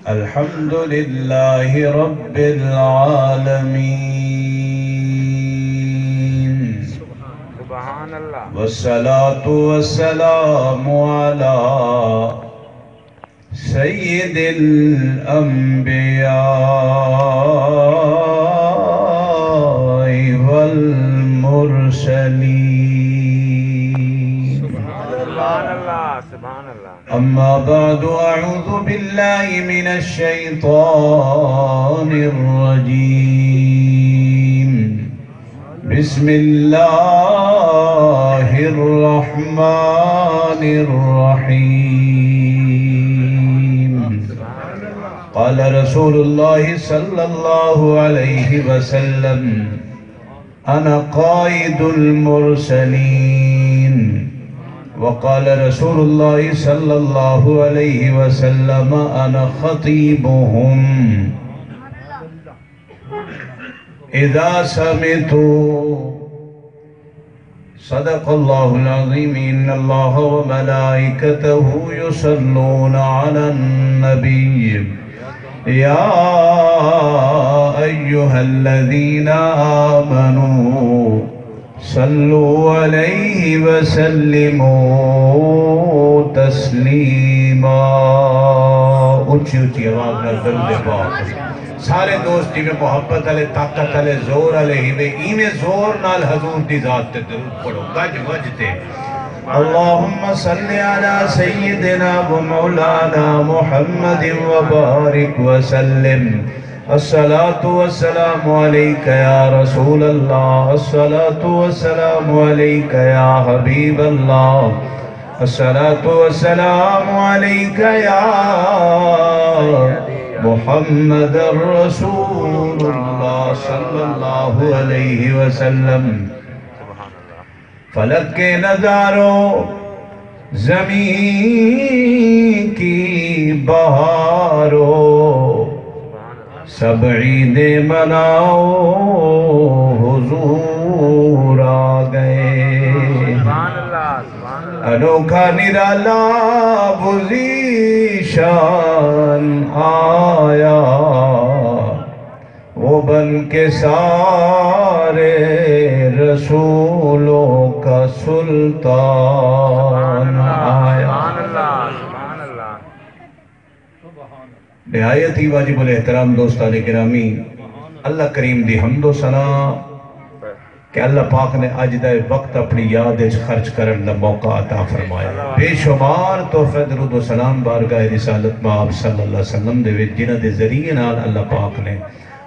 الحمد لله رب العالمين سبحان اللہ والصلاة والسلام على سيد الأنبياء والمرسلين سبحان اللہ سبحان اللہ أما بعد أعوذ بالله من الشيطان الرجيم بسم الله الرحمن الرحيم قال رسول الله صلى الله عليه وسلم أنا قائد المرسلين وقال رسول الله صلى الله عليه وسلم أنا خطيبهم إذا سمعتوا صدق الله العظيم إن الله وملائكته يصلون على النبي يا أيها الذين آمنوا صلوا عليه وسلموا تسلیما اچھی اچھی آواز نہ درود پاک سارے دوست جی میں محبت علی طاقت علی زور علی ہی میں زور نال حضور دی ذات تے درود پڑھو گج وجتے اللہم صلی علی سیدنا و مولانا محمد وبارک وسلم الصلاة والسلام عليك يا رسول الله الصلاة والسلام عليك يا حبيب الله الصلاة والسلام عليك يا محمد رسول الله صلى الله عليه وسلم فلک کے نظاروں زمین کی بہاروں سب عید مناؤ حضور آ گئے انوکھا نرالا بزیشان آیا وہ بن کے سارے رسولوں کا سلطان آیا نہایت ہی واجب الاحترام دوستان گرامی اللہ کریم دی حمد و ثنا کہ اللہ پاک نے اج دا وقت اپنی یاد خرچ کرن دا موقع عطا فرمایا بے شمار تحفہ درود و سلام بارگاہ رسالت میں آپ صلی اللہ علیہ وسلم دے جنہ دے ذریعے نال اللہ پاک نے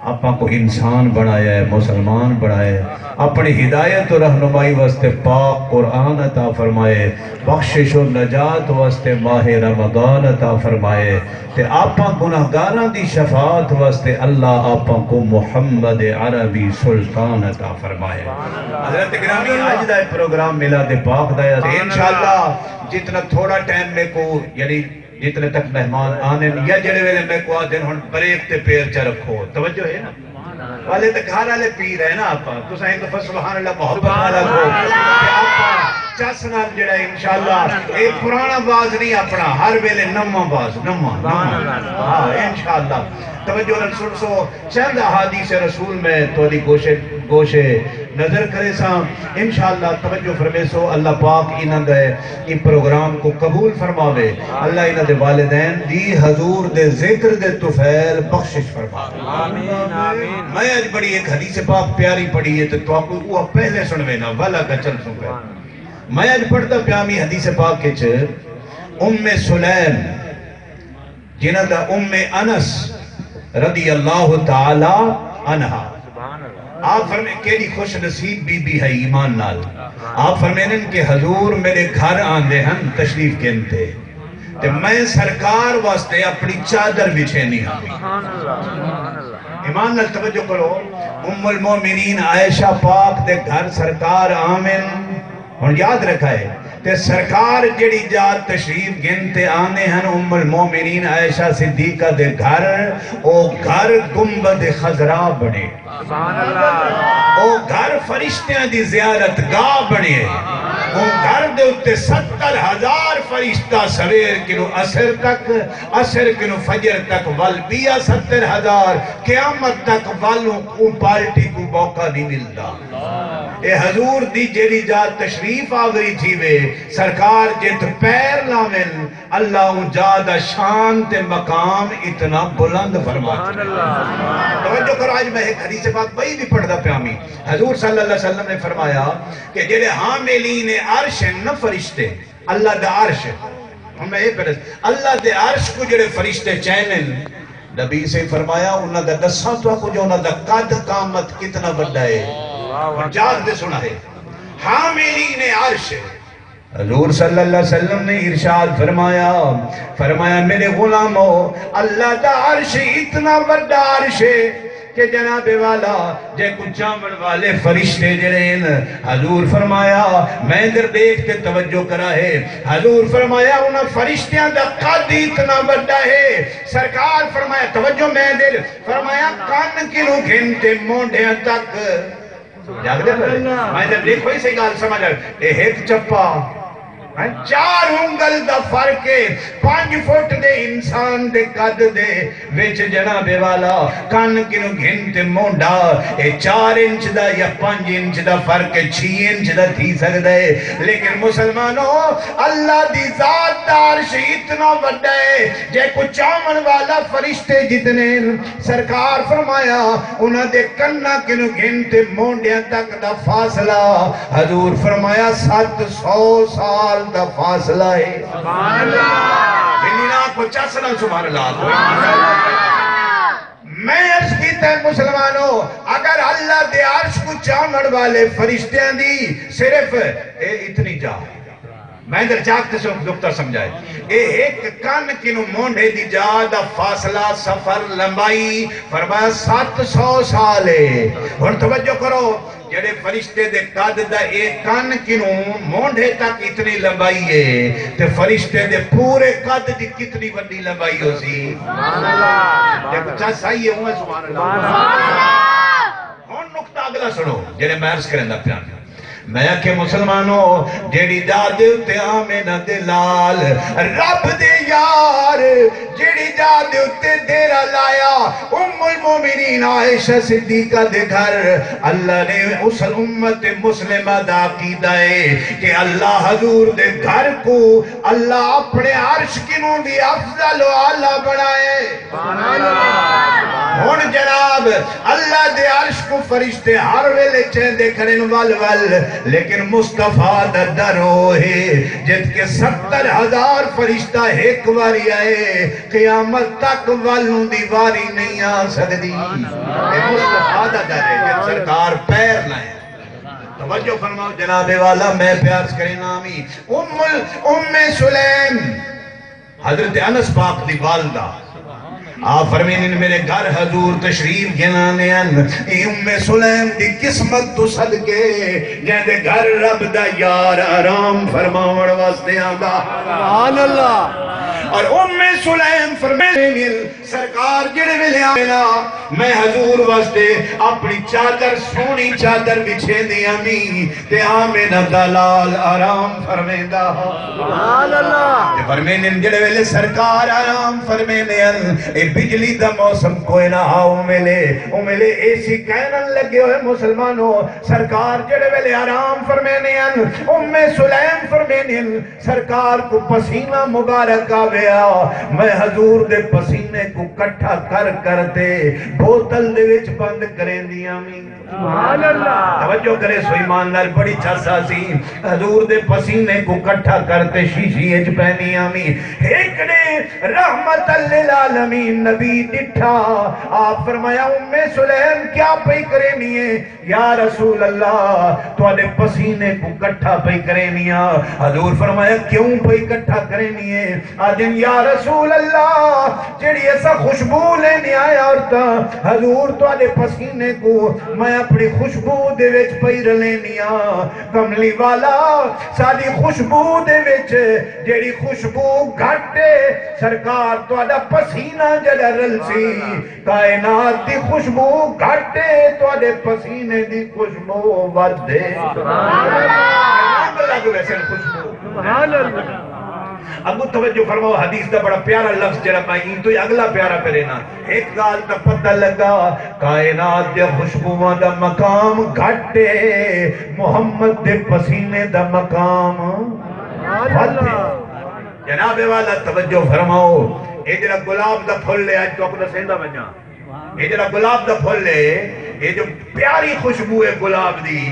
آپ کو انسان بنایا ہے مسلمان بنایا ہے اپنی ہدایت و رہنمائی واسطے پاک قرآن عطا فرمائے بخشش و نجات واسطے ماہ رمضان عطا فرمائے تے آپاں گناہگاراں دی شفاعت واسطے اللہ آپاں کو محمد عربی سلطان عطا فرمائے حضرت گرامی آج دا پروگرام میلاد پاک دا ہے انشاءاللہ جتنا تھوڑا ٹائم میں کو یعنی جتنے تک مہمان آنے یا جڑے ویلے میں کو آدھے ہن بریک تے پیر چا رکھو توجہ ہے نا والے تے گھر والے پی رہے نا آپا تو سائیں دفعہ سبحان اللہ محبت والا کو آپا چس نال جڑا انشاءاللہ ایک پرانا باز نہیں اپنا ہر ویلے نمہ باز نمہ ہاں انشاءاللہ توجہ رسول سو چند احادیث رسول میں تولی گوشے نظر کرے ساں انشاءاللہ توجہ فرمے سو اللہ پاک انہاں دے ان پروگرام کو قبول فرماوے اللہ انہاں دے والدین دی حضور دے ذکر دے طفیل بخشش فرماوے آمین میں آج بڑی ایک حدیث پاک پیاری پڑھی ہے تو آپ کو وہ پہلے سنوے نا والا کا چل سنگے میں آج پڑھتا پیامی حدیث پاک کے چھے ام سلیم جنہ دا ام انس رضی اللہ تعالی عنہ آپ فرمائیں کیلی خوش نصیب بی بی ہے ایمان نال آپ فرمائیں کہ حضور میرے گھر آندے ہن تشریف کہنتے تے میں سرکار واسطے اپنی چادر بچھے نہیں ہوں ایمان نال توجہ کرو ام المومنین عائشہ پاک دے گھر سرکار آمن اور یاد رکھا ہے تے سرکار جڑی جات تشریف گنتے آنے ہیں ام المومنین عائشہ صدیقہ دے گھر او گھر گنبد خضرا بنے او گھر فرشتیاں دی زیارت گاہ بنے وہ گھر دے اتے 70,000 فرشتہ سویر کنو عصر تک، عصر کنو فجر تک ول بیا 70,000 قیامت تک والوں کو پارٹی کو موقع نہیں ملتا۔ اے حضور دی جیڑی جات تشریف آگئی تھی وے سرکار جت پیر لامن اللہ ان جادہ شان تے مقام اتنا بلند فرماتے ہیں۔ توجہ کرو، آج میں ایک حدیث پاک بھائی بھی پڑھ دا پیامی۔ حضور صلی اللہ علیہ وسلم نے فرمایا کہ جیڑے حاملین عرش ہیں نہ فرشتے، اللہ دا عرش ہمیں یہ پڑھ اللہ دے عرش کو جڑے فرشتے چینن، نبی سے فرمایا انہاں دا دساں تو کو جو انہاں دا قد قامت کتنا بڑا ہے، جاگ دے سنا ہے حاملین عرش۔ حضور صلی اللہ علیہ وسلم نے ارشاد فرمایا میرے غلاموں اللہ دا عرش اتنا بڑا عرش ہے کہ جناب والا جے کچھ چامن والے فرشتے جڑین، حضور فرمایا میں ادھر دیکھتے توجہ کرا ہے، حضور فرمایا انہاں فرشتیاں دا قد اتنا بڑا ہے، سرکار فرمایا توجہ میں ادھر فرمایا کان کنو گھنٹے مونڈیاں تک جاگ دے پہلے میں ادھر دیکھو ہی صحیح گال سمجھ اے ایک چپا 4 انگل دا فرق ہے، 5 فٹ دے انسان دے قد دے وچ جناب والا کان کنو گھنٹے مونڈا اے 4 انچ دا یا 5 انچ دا فرق 6 انچ دا تھی سکتا ہے، لیکن مسلمانوں اللہ دی ذات دا عرش اتنا بڑا ہے جے کو چامن والا فرشتے جتنے سرکار فرمایا انہاں دے کنا کنو گھنٹے مونڈیاں تک دا فاصلہ، حضور فرمایا 700 سال دا فاصلہ ہے۔ سبحان اللہ، دلینا کو چاسنا سبحان اللہ۔ میں عرض کیتا ہے مسلمانوں اگر اللہ دے عرش کو چامن والے فرشتیاں دی صرف اتنی جا میں در جاگتے سے نکتہ سمجھائے ایک کان کنو مونڈے دی جا دا فاصلہ سفر لمبائی فرمایا 700 سال ہے۔ اور توجہ کرو جڑے فرشتے دے قد دا ایک کان کنو مونڈے تک اتنی لمبائی ہے تے فرشتے دے پورے قد دی کتنی بڑی لمبائی ہو سی۔ سبحان اللہ، جب چاہ صحیح ہے ہوئے سبحان اللہ۔ ہون نکتہ اگلا سنو جڑے میں عرض کریں دا پیان میں کہ مسلمانوں جیڑی داد تے آمینہ دے لال رب دے یار جیڑی داد تے دیرہ لایا ام المومنین عائشہ صدیقہ دے گھر اللہ نے اس امت مسلمہ دا عقیدہ ہے کہ اللہ حضور دے گھر کو اللہ اپنے عرش کنوں بھی افضل و اعلیٰ بنائے۔ ہون جناب اللہ دے عرش کو فرشتے ہر ویلے چیندے کریں ول لیکن مصطفیٰ دا درو ہے جت کے 70,000 فرشتہ ایک واری آئے قیامت تک والوں دی واری نہیں آ سکتی۔ یہ مصطفیٰ دا در ہے جت سرکار پیر لائیں۔ توجہ فرماؤ جناب والا میں پیارس کریں نامی ام سلیم حضرت انس پاک دی والدہ آپ فرمین میرے گھر حضور تشریف گنانے ام سلیم دی قسمت تو صدقے جہاں گھر رب دا یار آرام فرماوڑ واسطے آگا۔ سبحان اللہ۔ اور ام سلیم فرمین سرکار جڑے ملے آمینہ میں حضور واسطے اپنی چادر سونی چادر بچھے دیا می تے آمینہ دلال آرام فرمین دا۔ سبحان اللہ۔ فرمین جڑے ملے سرکار آرام فرمین اے بجلی دا موسم کوئی نہ آؤ ملے ایسی کہنن لگے ہوئے مسلمانوں سرکار جڑے ویلے آرام فرمینین ام سلیم فرمینین سرکار کو پسینہ مبارک آویا میں حضور دے پسینے کو کٹھا کرتے بوتل دے وچ بند کریں دیا می۔ سبحان اللہ۔ توجہ کرے سو ایماندار بڑی چاسا سی حضور دے پسینے کو کٹھا کرتے شیشی اچ پہنی آمی ایک نے رحمت للعالمین نبی ڈٹھا آپ فرمایا ام سلیم کیا پئی کرینی ہے یا رسول اللہ تو آدھے پسینے کو کٹھا پئی کرینی ہے حضور فرمایا کیوں پئی کٹھا کرینی ہے آدھے یا رسول اللہ جڑی ایسا خوشبو لینے آیا عورتاں حضور تو آدھے پسینے کو میں اپنی خوشبو دے وچ پئی رلینی ہے کملی والا ساری خوشبو دے وچ جڑی خوشبو گھٹے سرکار تو آدھا پسینہ جڑا رل سی کائنات دی خوشبو گھٹے تو آدھے پسینے دی خوشبو ود دے۔ رنگ لگ ویسے خوشبو سبحان اللہ ابو توجہ فرماؤ حدیث دا بڑا پیارا لفظ جڑا میں تو اگلا پیارا پہ نا ایک گال تا پتہ لگا کائنات دے خوشبوواں دا مقام گھٹے محمد دے پسینے دا مقام بڑھے جناب والا توجہ فرماؤ اے جڑا گلاب دا پھل لے آج تو اپنا سیندہ بنیا اے جڑا گلاب دا پھل لے اے جو پیاری خوشبو ہے گلاب دی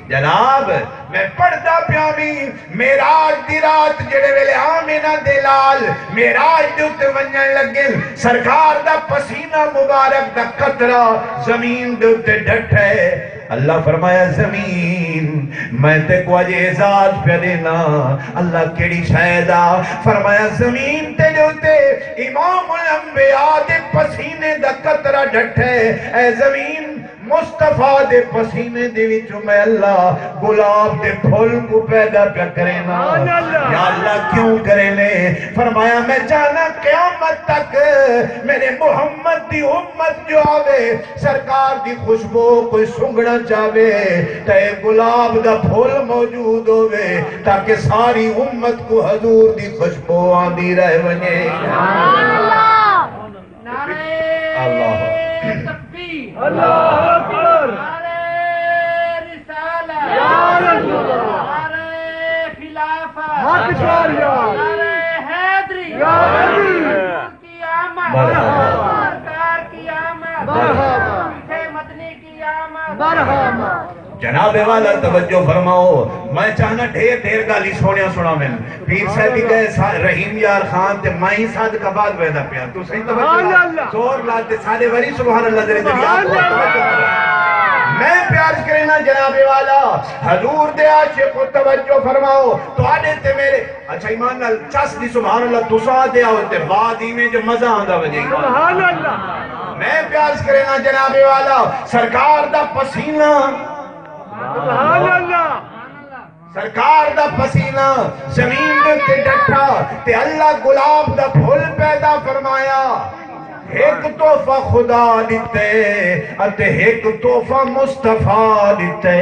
جناب میں پڑھتا پیامی میراج دی رات جڑے ویلے آمینہ دلال میراج دیوتے ونجن لگن سرکار دا پسینہ مبارک دا قطرہ زمین دیوتے ڈٹ ہے اللہ فرمایا زمین میں تے کو آج اعزاز پہ دینا اللہ کیڑی شاہدہ فرمایا زمین تے دیوتے امام الانبیاء دے پسینے دا قطرہ ڈٹ ہے اے زمین مصطفیٰ دے پسینے دے وچوں میں اللہ گلاب دے پھول کو پیدا پہ کرینا یا اللہ کیوں کرینے فرمایا میں جانا قیامت تک میرے محمد دی امت جو آوے سرکار دی خوشبو کوئی سنگڑا چاہوے تے گلاب دا پھول موجود ہوئے تاکہ ساری امت کو حضور دی خوشبو آندی رہ بنے اللہ اللہ اکبر رسالہ یا رسول خلافہ حق شریعت حیدری یا علی کی آمد مرحبا سرکار کی آمد مرحبا مدنی کی آمد مرحبا جناب والا توجہ فرماؤ میں چاہنا ڈھیر گالی سونیا سنا میں پیر صاحب بھی گئے رحیم یار خان تے مائی صادقہ بعد ویدہ پیا تو صحیح توجہ زور لاتے سارے وری سبحان اللہ درے میں پیار کرنا جناب والا حضور دے عاشق کو توجہ فرماؤ تو آنے تے میرے اچھا ایمان نال چس دی سبحان اللہ تو سا دیا ہوتے بعد ہی میں جو مزہ آندہ وجہ سبحان اللہ میں پیار کرنا جناب والا سرکار دا پسینہ سبحان اللہ سرکار دا پسینہ زمین تے ڈٹھا تے اللہ گلاب دا پھول پیدا فرمایا ایک تحفہ خدا دیتے اتے ایک تحفہ مصطفیٰ دیتے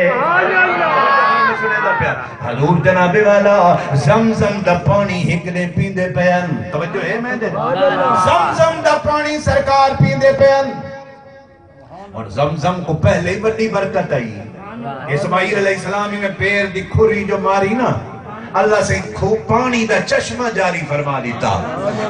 حضور جناب والا زمزم دا پانی ہکنے پیندے پیان توجہ ہے میں دے زمزم دا پانی سرکار پیندے پیان اور زمزم کو پہلے ہی بڑی برکت آئی اسماعیل علیہ السلامی میں پیر دی کھری جو ماری نا اللہ سے خوب پانی دا چشمہ جاری فرما دیتا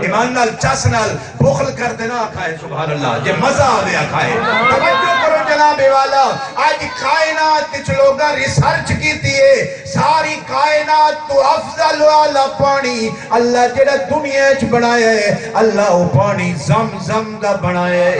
ایمان نال چس نال بخل کرتے نہ کھائے سبحان اللہ جے مزہ آدھے کھائے توجہ کرو جناب والا آج کائنات کچھ لوگا ریسرچ کی تیئے ساری کائنات تو افضل والا پانی اللہ جڑا دنیا اچھ بنایا ہے اللہ وہ پانی زمزم دا بنایا ہے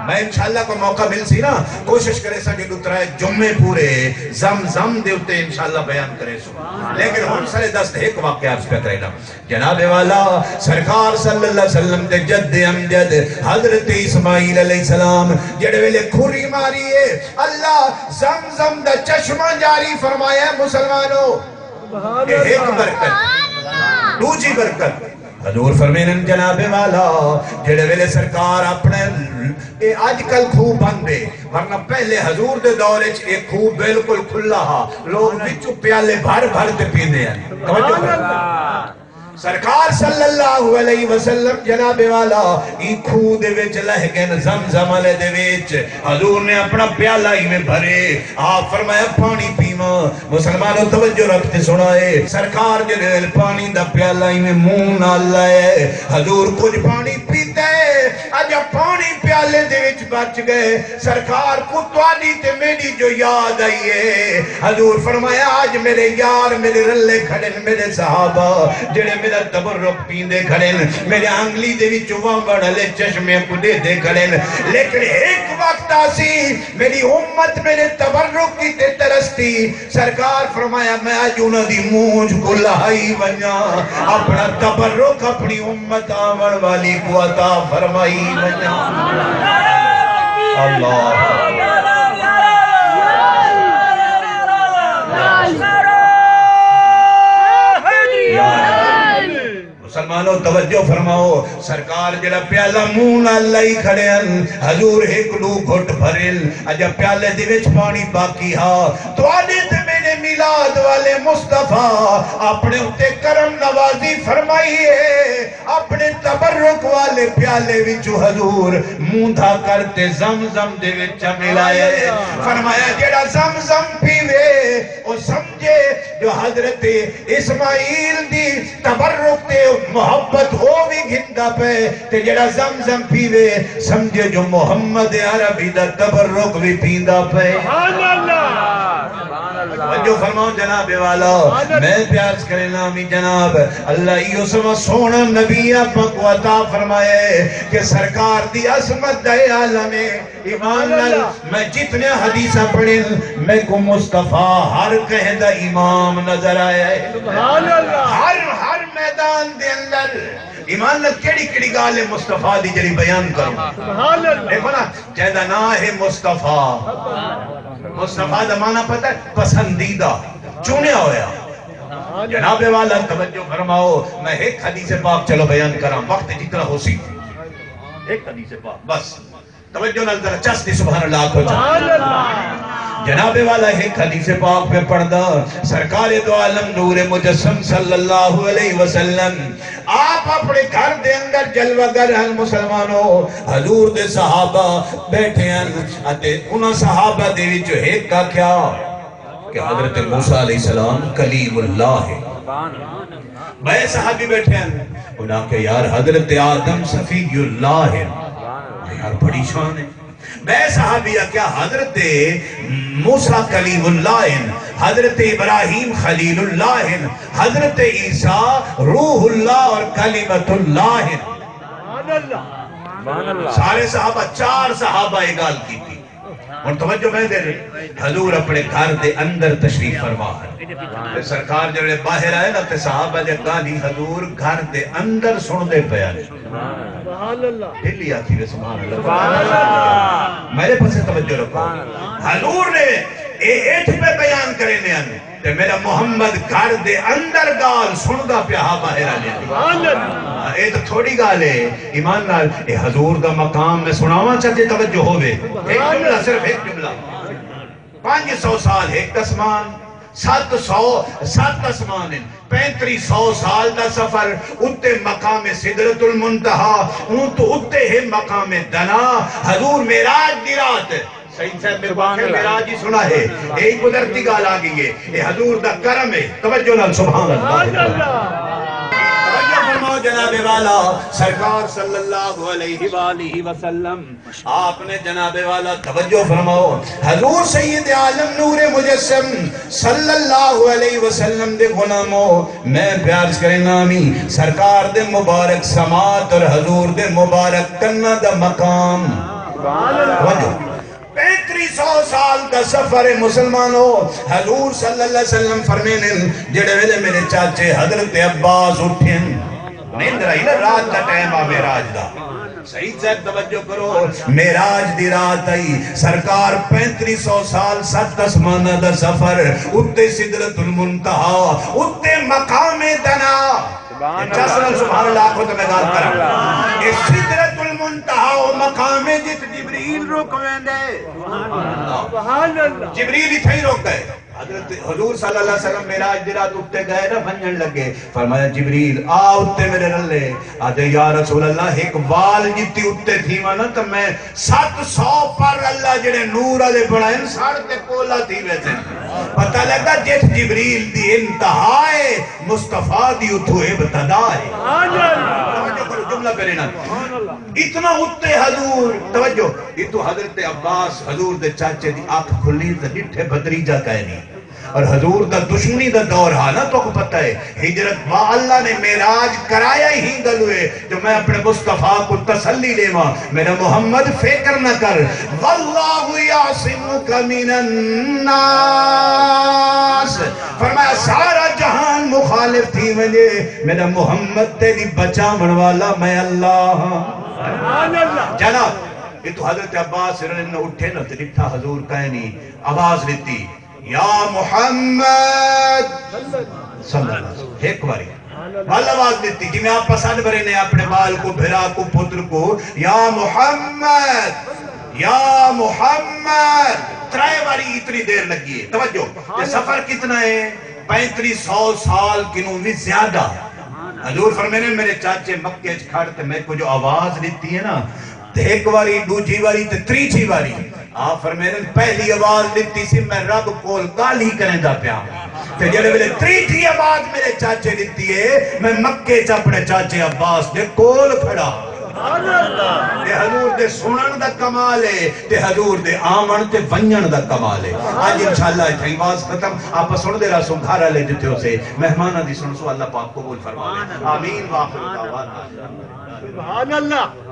میں انشاءاللہ کو موقع مل سی نا کوشش کرے ساڑھے لطرائے جمعے پورے زمزم دے ہوتے انشاءاللہ بیان کرے سو لیکن ہم سارے دست ایک واقعہ عرض پہ کرنا جناب والا سرکار صلی اللہ علیہ وسلم دے جد امجد حضرت اسماعیل علیہ السلام جڑے ویلے کھری ماری ہے اللہ زمزم دا چشمہ جاری فرمایا ہے مسلمانوں کہ ایک برکت دوجی برکت حضور فرمینن جناب والا جڑے ویلے سرکار اپنے آج کل خوب بندے ورنہ پہلے حضور دے دورے ایک خوب بالکل کھلا ہا لوگ بچو پیالے بھر بھر تے پیندے ہیں توجہ کریں سرکار صلی اللہ علیہ وسلم جناب والا ای کھو دے وچ لہ گئے زمزم علیہ دے وچ حضور نے اپنا پیالہ ہی میں بھرے آپ فرمایا پانی پیما مسلمانوں توجہ رکھتے سنائے سرکار جنہل پانی دا پیالہ ہی میں منہ نہ لائے حضور کچھ پانی پیتے آج پانی پیالے دے وچ بچ گئے سرکار کو توانی تے میری جو یاد آئی ہے حضور فرمایا آج میرے یار میرے رلے کھڑے میرے صحابہ جنہیں میرا تبرک پیندے کھڑیں میرے انگلی دے بھی چوہاں بڑھلے چشمے کو دے دے کھڑیں لیکن ایک وقت آسی میری امت میرے تبرک کی تے ترستی سرکار فرمایا میں آج انہوں دی مونج کو لہائی بنیا اپنا تبرک اپنی امت آمن والی کو عطا فرمائی بنیا اللہ مسلمانوں توجہ فرماؤ، سرکار جڑا پیالہ منہ نال لائی کھڑے ہیں، حضور ایک لو گھٹ بھرل اجا پیالے دی وچ پانی باقی ہا تو آنے تے میرے میلاد والے مصطفیٰ اپنے اتے کرم نوازی فرمائیے، اپنے تبرک والے پیالے وچو حضور موندھا کرتے زمزم دے وچ ملائے، فرمایا جڑا زمزم پیوے او سمجھے جو حضرت اسماعیل دی تبرک تے محبت ہو بھی گھندا پہ تے جڑا زمزم پیوے سمجھے جو محمد عربی دا تبرک بھی پیندا پہ۔ سبحان اللہ، جو فرماؤ جناب والا میں پیاس کرے نامی جناب اللہ ایو سما سونا نبی اپا کو عطا فرمائے کہ سرکار دی عظمت دے عالم ایمان لال میں جتنے حدیثہ پڑھیں میں کو مصطفیٰ ہر کہندہ امام نظر آیا ہے، سبحان اللہ، ہر میدان دے اندر ایمان لال کیڑی کیڑی گالے مصطفیٰ دی جڑی بیان کروں، سبحان اللہ، دیکھو نا جیدہ نا ہے مصطفیٰ، مصطفیٰ دا معنی پتہ ہے پسندیدہ چونیا ہویا۔ جناب والا توجہ فرماؤ، میں ایک حدیث پاک چلو بیان کرام وقت جتنا ہو سی ایک حدیث پاک بس توجہ نال ذرا چس دی سبحان اللہ کو سبحان اللہ، جناب والا ایک حدیث پاک پہ پڑھدا سرکار دو عالم نور مجسم صلی اللہ علیہ وسلم آپ اپنے گھر دے اندر جلوہ گر ہیں مسلمانوں، حضور دے صحابہ بیٹھے ہیں اتے انہاں صحابہ دے وچ ایک کا کیا کہ حضرت موسیٰ علیہ السلام کلیم اللہ ہے، بے صحابی بیٹھے ہیں انہاں کہ یار حضرت آدم صفی اللہ ہے، یار بڑی شان ہے، بے صحابیہ کیا حضرت موسیٰ کلیم اللہ ہیں، حضرت ابراہیم خلیل اللہ ہیں، حضرت عیسیٰ روح اللہ اور کلمت اللہ ہیں، سبحان اللہ، سارے صحابہ چار صحابہ اگال کی تھی اور توجہ میں دے رہے حضور اپنے گھر دے اندر تشریف فرما ہے، سرکار جڑے باہر آئے نا تے صحابہ دے گالی حضور گھر دے اندر سن دے پیانے سبحان اللہ، دلی آتی رہے سبحان اللہ، سبحان اللہ، میرے پاس توجہ رکھو حضور نے ایٹھ پہ بیان کرنے آنے تے میرا محمد گھر دے اندر گال سنگا پیہا باہر آنے سبحان اللہ، اے تو تھوڑی گال ہے ایمان نال اے حضور دا مقام میں سناواں چاہتے توجہ ہوئے ایک جملہ صرف ایک جملہ 500 سال ایک اسمان 700 اسمان 3500 سال دا سفر اتے مقام صدرت المنتہا ان تو اتے ہے مقام دنا حضور معراج دی رات سید صاحب میرے باقی معراج ہی سنا ہے ایک قدرتی گال آگئی ہے یہ حضور دا کرم ہے توجہ نال سبحان اللہ توجہ فرماؤ جناب والا سرکار صلی اللہ علیہ وآلہ وسلم آپ نے جناب والا توجہ فرماؤ حضور سید عالم نور مجسم صلی اللہ علیہ وسلم دے غلاموں میں پیار کرے نامی سرکار دے مبارک سماعت اور حضور دے مبارک کنہ دا مقام توجہ 3500 سال کا سفر مسلمانوں حضور صلی اللہ علیہ وسلم فرمینے جڑے ویلے میرے چاچے حضرت عباس اٹھیں نیند رہی نا رات دا ٹائم آ معراج دا سعید صاحب توجہ کرو معراج دی رات آئی سرکار 3500 سال 7 اسمانہ دا سفر اتے صدرت المنتہا اتے مقام دنا سبحان اللہ کو تو میں گال کرا یہ صدرت المنتہا و مقام جت جبریل رکویں دے سبحان اللہ، جبریل ہی تھئی روک گئے حضرت حضور صلی اللہ علیہ وسلم میراج دی رات اٹھتے گئے نا بھنجن لگے فرمایا جبریل آ اٹھتے میرے رلے آدھے یا رسول اللہ ایک وال جتی اٹھتے تھی مانا تو میں 700 پر اللہ جڑے نور علیہ بڑھائیں ساڑھتے کولا تھی ویسے پتہ لگا جت جبریل دی انتہائے مصطفیٰ دی اتھوئے ابتدا ہے توجہ کرو جملہ کرے نا اتنا اٹھتے حضور توجہ اتو حضرت عباس حضور دے چاچے دی آنکھ کھلی تو ڈٹھے بدریجہ کہے نہیں اور حضور دا دشمنی دا دور ہاں نا تو کو پتہ ہے ہجرت با اللہ نے معراج کرایا ہی گلوے جو میں اپنے مصطفیٰ کو تسلی لے ماں میرا محمد فکر نہ کر واللہ یعصمک من الناس فرمایا سارا جہان مخالف تھی مجھے میرا محمد تیری بچامن والا میں اللہ سبحان اللہ، جناب یہ تو حضرت عباس نے اٹھے نا تو ڈٹھا حضور کہنی آواز لیتی یا محمد صلی اللہ علیہ وسلم ایک باری بھل آواز دیتی جی میں آپ پسند برے نے اپنے بال کو بھرا کو پتر کو یا محمد یا محمد ترائے باری اتنی دیر لگی ہے توجہ یہ سفر کتنا ہے 3500 سال کنوں بھی زیادہ حضور فرمینے میرے چاچے مکے کھڑتے میں کو جو آواز دیتی ہے نا ایک واری دوجی واری تے تریجی واری آپ فرمینے پہلی آواز دیتی سی میں رب کول گالی کریں دا پیا تے جڑے ویلے تریجی آواز میرے چاچے دیتی ہے میں مکے چ اپنے چاچے عباس دے کول کھڑا تے حضور دے سنن دا کمال ہے تے حضور دے آمن تے ونجن دا کمال ہے آج انشاءاللہ اتھائی باز ختم آپ سن دے رہا سن گھارا لے جتے ہو سے مہمانہ دی سن سو اللہ پاک قبول فرما لے آمین واخر دعوانا سبحان اللہ